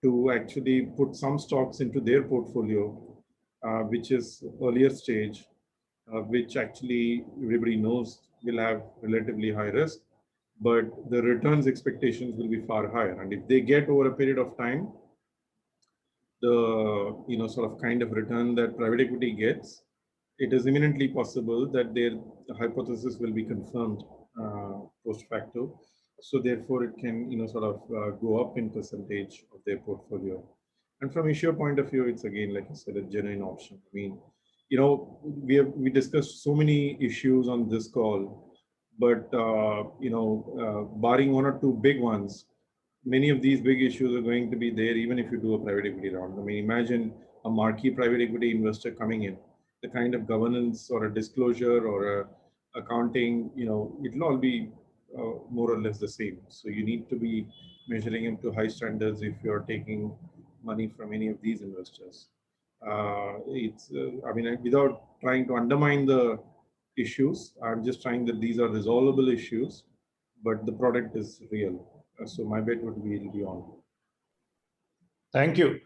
to actually put some stocks into their portfolio, which is earlier stage, which actually everybody knows will have relatively high risk, but the returns expectations will be far higher. And if they get over a period of time, the sort of kind of return that private equity gets, it is imminently possible that their hypothesis will be confirmed post facto. So therefore, it can sort of go up in percentage of their portfolio. And from issuer point of view, it's again, like I said, a genuine option. I mean, we discussed so many issues on this call, but barring one or two big ones, many of these big issues are going to be there even if you do a private equity round. I mean, imagine a marquee private equity investor coming in, the kind of governance or a disclosure or a accounting, it'll all be more or less the same. So you need to be measuring them to high standards if you're taking money from any of these investors. I mean, without trying to undermine the issues, I'm just trying that these are resolvable issues, but the product is real. So my bet would be it'll be on. Thank you.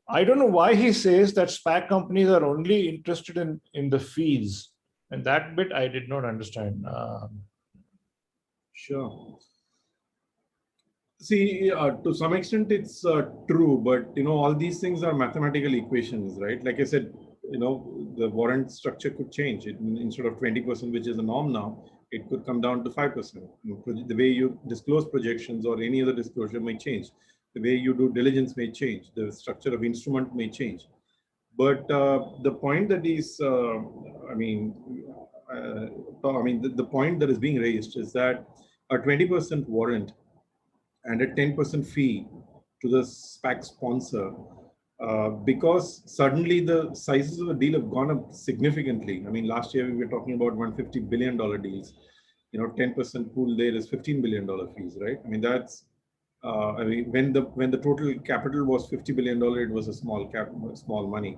I don't know why he says that SPAC companies are only interested in the fees. And that bit I did not understand. Sure. See, to some extent it's true, but all these things are mathematical equations, right? Like I said, the warrant structure could change. Instead of 20%, which is the norm now, it could come down to 5%. The way you disclose projections or any other disclosure may change. The way you do diligence may change. The structure of instrument may change. But the point that is, the point that is being raised is that a 20% warrant and a 10% fee to the SPAC sponsor, because suddenly the sizes of the deal have gone up significantly. I mean, last year we were talking about $150 billion deals. 10% pool there is $15 billion fees, right? I mean, that's, when the total capital was $50 billion, it was a small money.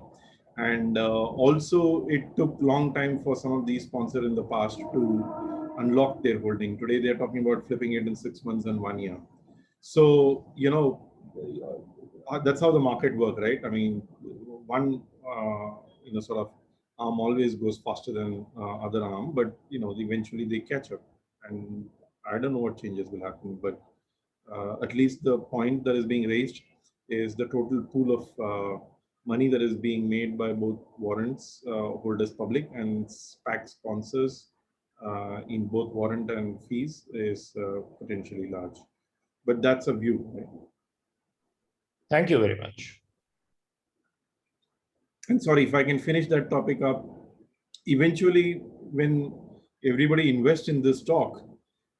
And also it took long time for some of these sponsors in the past to unlock their holding. Today, they're talking about flipping it in 6 months and 1 year. So, that's how the market works, right? I mean, one, sort of arm always goes faster than other arm, but, eventually they catch up. And I don't know what changes will happen, but at least the point that is being raised is the total pool of money that is being made by both warrants holders public and SPAC sponsors in both warrant and fees is potentially large. But that's a view. Right? Thank you very much. And sorry, if I can finish that topic up, eventually when everybody invests in this stock,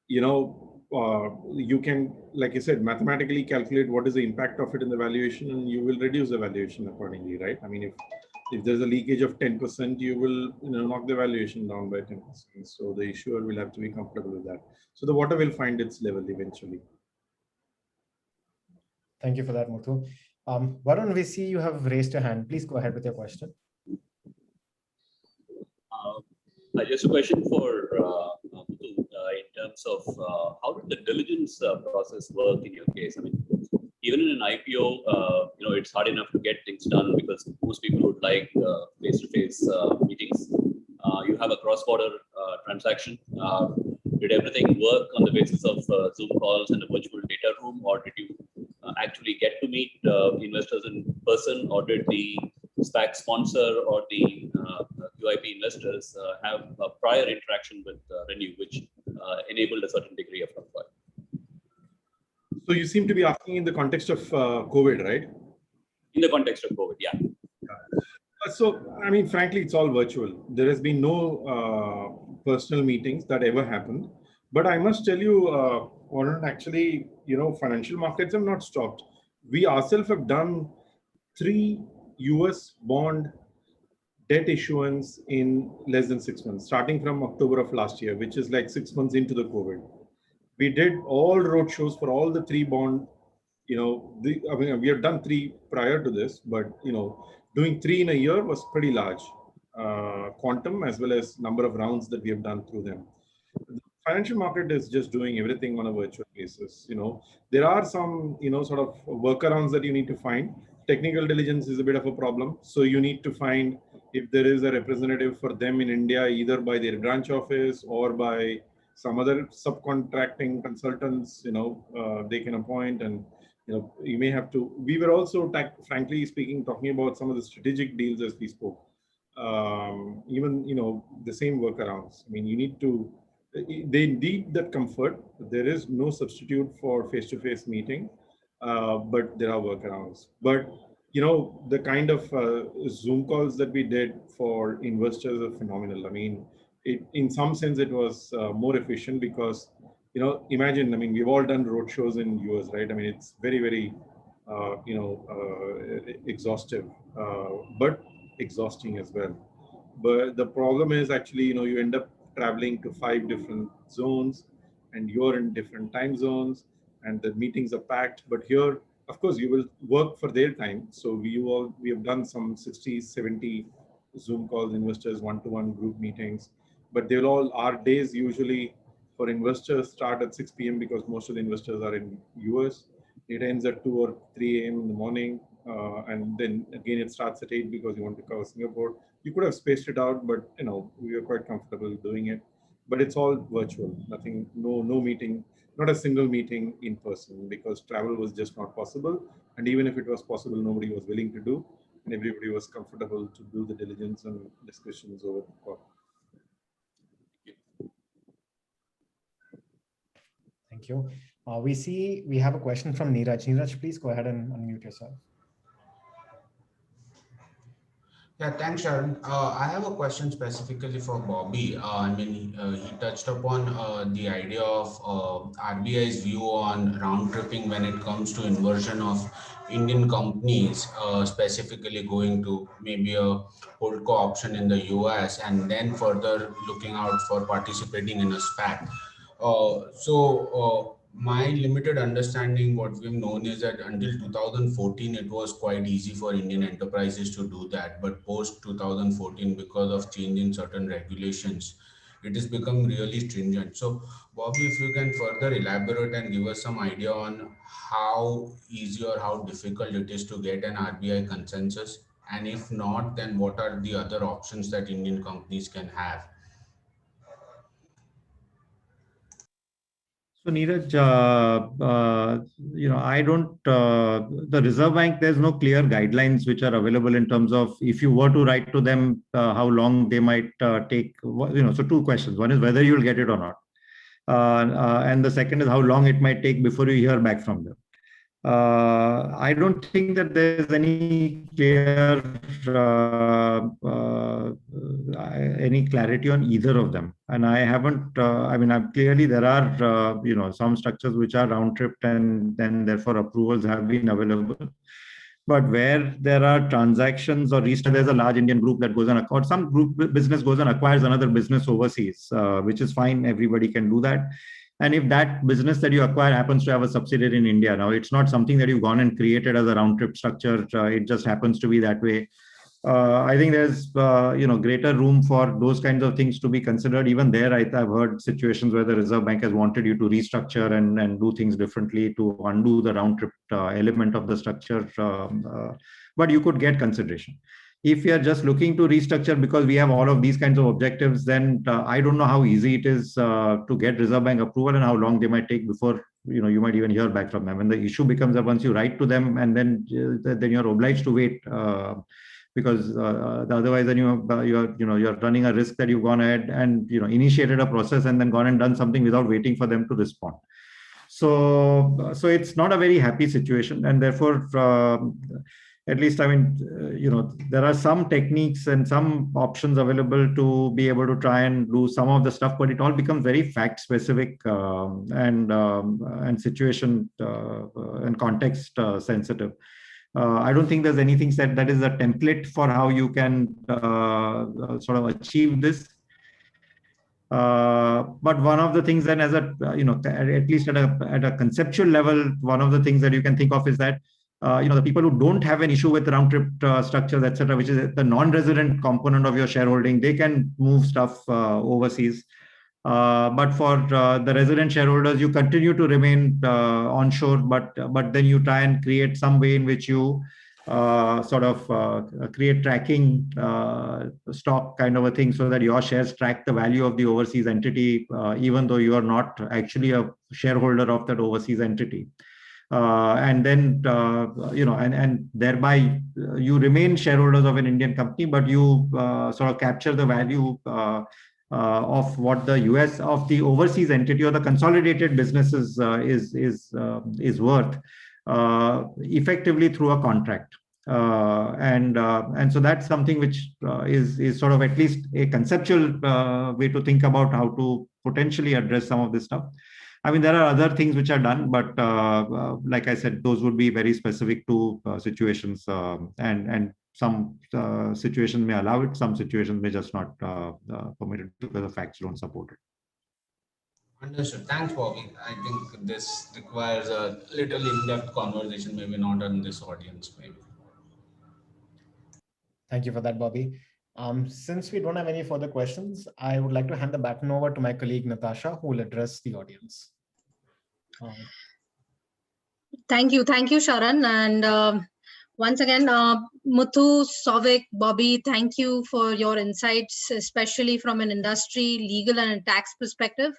you can, like I said, mathematically calculate what is the impact of it in the valuation, and you will reduce the valuation accordingly, right? I mean, if there's a leakage of 10%, you will knock the valuation down by 10%. So the issuer will have to be comfortable with that. So the water will find its level eventually. Thank you for that, Muthu. Varun, we see you have raised your hand. Please go ahead with your question. Just a question for Muthu, in terms of how did the diligence process work in your case? I mean, even in an IPO, it's hard enough to get things done because most people would like face-to-face meetings. You have a cross-border transaction. Did everything work on the basis of Zoom calls and a virtual data room, or did you actually get to meet investors in person, or did the SPAC sponsor or the QIP investors have a prior interaction with Renew, which enabled a certain degree of comfort? So you seem to be asking in the context of COVID, right? In the context of COVID, yeah. So, I mean, frankly, it's all virtual. There has been no personal meetings that ever happened. But I must tell you, Warren, actually, financial markets have not stopped. We ourselves have done 3 US bond debt issuance in less than 6 months, starting from October of last year, which is like 6 months into the COVID. We did all roadshows for all the 3 bond, I mean, we have done 3 prior to this, but, doing 3 in a year was pretty large quantum as well as number of rounds that we have done through them. The financial market is just doing everything on a virtual basis. There are some, sort of workarounds that you need to find. Technical diligence is a bit of a problem. So you need to find if there is a representative for them in India, either by their branch office or by some other subcontracting consultants, they can appoint, and you may have to. We were also, frankly speaking, talking about some of the strategic deals as we spoke. Even the same workarounds. I mean, you need to. They need that comfort. There is no substitute for face-to-face meeting, but there are workarounds. But the kind of Zoom calls that we did for investors are phenomenal. I mean, in some sense, it was more efficient because, imagine, I mean, we've all done roadshows in US, right? I mean, it's very, very, exhaustive, but exhausting as well. But the problem is actually, you end up traveling to 5 different zones and you're in different time zones and the meetings are packed. But here, of course, you will work for their time. So we have done some 60, 70 Zoom calls, investors, one-to-one group meetings, but our days usually for investors start at 6 p.m. because most of the investors are in US. It ends at 2 or 3 a.m. in the morning. And then again, it starts at 8 because you want to cover Singapore. You could have spaced it out, but we are quite comfortable doing it. But it's all virtual, nothing, no meeting, not a single meeting in person because travel was just not possible. And even if it was possible, nobody was willing to do, and everybody was comfortable to do the diligence and discussions over the call. Thank you. We have a question from Neeraj. Neeraj, please go ahead and unmute yourself. Yeah, thanks, Sharon. I have a question specifically for Bobby. He touched upon the idea of RBI's view on round tripping when it comes to inversion of Indian companies, specifically going to maybe a holdco option in the US and then further looking out for participating in a SPAC. My limited understanding, what we've known is that until 2014, it was quite easy for Indian enterprises to do that. But post 2014, because of change in certain regulations, it has become really stringent. So, Bobby, if you can further elaborate and give us some idea on how easy or how difficult it is to get an RBI consensus. And if not, then what are the other options that Indian companies can have? So Neeraj, I don't, the Reserve Bank, there's no clear guidelines which are available in terms of if you were to write to them, how long they might take, so two questions. One is whether you'll get it or not. And the second is how long it might take before you hear back from them. I don't think that there's any clear any clarity on either of them, and I haven't. Clearly there are some structures which are round tripped, and then therefore approvals have been available. But where there are transactions or there's a large Indian group that goes on, or some group business goes and acquires another business overseas, which is fine. Everybody can do that. And if that business that you acquire happens to have a subsidiary in India, now it's not something that you've gone and created as a round trip structure. It just happens to be that way. I think there's greater room for those kinds of things to be considered. Even there, I've heard situations where the Reserve Bank has wanted you to restructure and do things differently to undo the round trip element of the structure. But you could get consideration. If you are just looking to restructure because we have all of these kinds of objectives, then I don't know how easy it is to get Reserve Bank approval and how long they might take before you might even hear back from them. And the issue becomes that once you write to them and then you're obliged to wait because otherwise then you're running a risk that you've gone ahead and initiated a process and then gone and done something without waiting for them to respond. So it's not a very happy situation, and therefore. At least, there are some techniques and some options available to be able to try and do some of the stuff, but it all becomes very fact specific and situation and context sensitive. I don't think there's anything said that is a template for how you can sort of achieve this. But one of the things then as at least at a conceptual level, one of the things that you can think of is that the people who don't have an issue with round trip structures, etc., which is the non-resident component of your shareholding, they can move stuff overseas. But for the resident shareholders, you continue to remain onshore, but then you try and create some way in which you create tracking stock kind of a thing so that your shares track the value of the overseas entity, even though you are not actually a shareholder of that overseas entity. And then, and thereby you remain shareholders of an Indian company, but you sort of capture the value of what the US of the overseas entity or the consolidated businesses is worth effectively through a contract. And so that's something which is sort of at least a conceptual way to think about how to potentially address some of this stuff. I mean, there are other things which are done, but like I said, those would be very specific to situations, and some situations may allow it, some situations may just not permit it because the facts don't support it. Understood. Thanks, Bobby. I think this requires a little in-depth conversation, maybe not on this audience, maybe. Thank you for that, Bobby. Since we don't have any further questions, I would like to hand the baton over to my colleague, Natasha, who will address the audience. Thank you, Sharan. And once again, Muthu, Souvik, Bobby, thank you for your insights, especially from an industry, legal and tax perspective.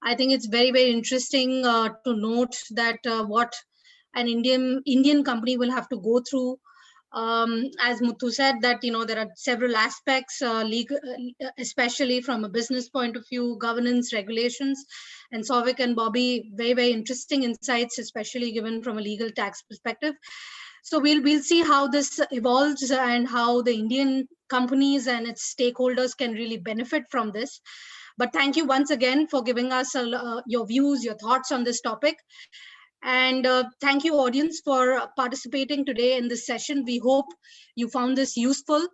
I think it's very, very interesting to note that what an Indian company will have to go through. As Muthu said, that there are several aspects, legal, especially from a business point of view, governance, regulations, and Souvik and Bobby, very, very interesting insights, especially given from a legal tax perspective. So we'll see how this evolves and how the Indian companies and its stakeholders can really benefit from this. But thank you once again for giving us your views, your thoughts on this topic. And thank you, audience, for participating today in this session. We hope you found this useful,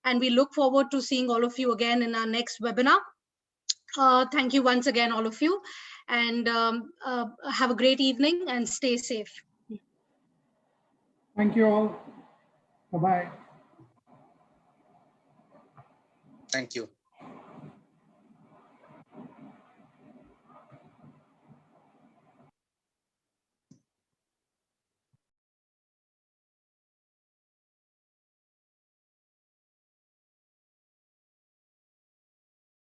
and we look forward to seeing all of you again in our next webinar. Thank you once again, all of you, and have a great evening and stay safe. Thank you all. Bye-bye. Thank you.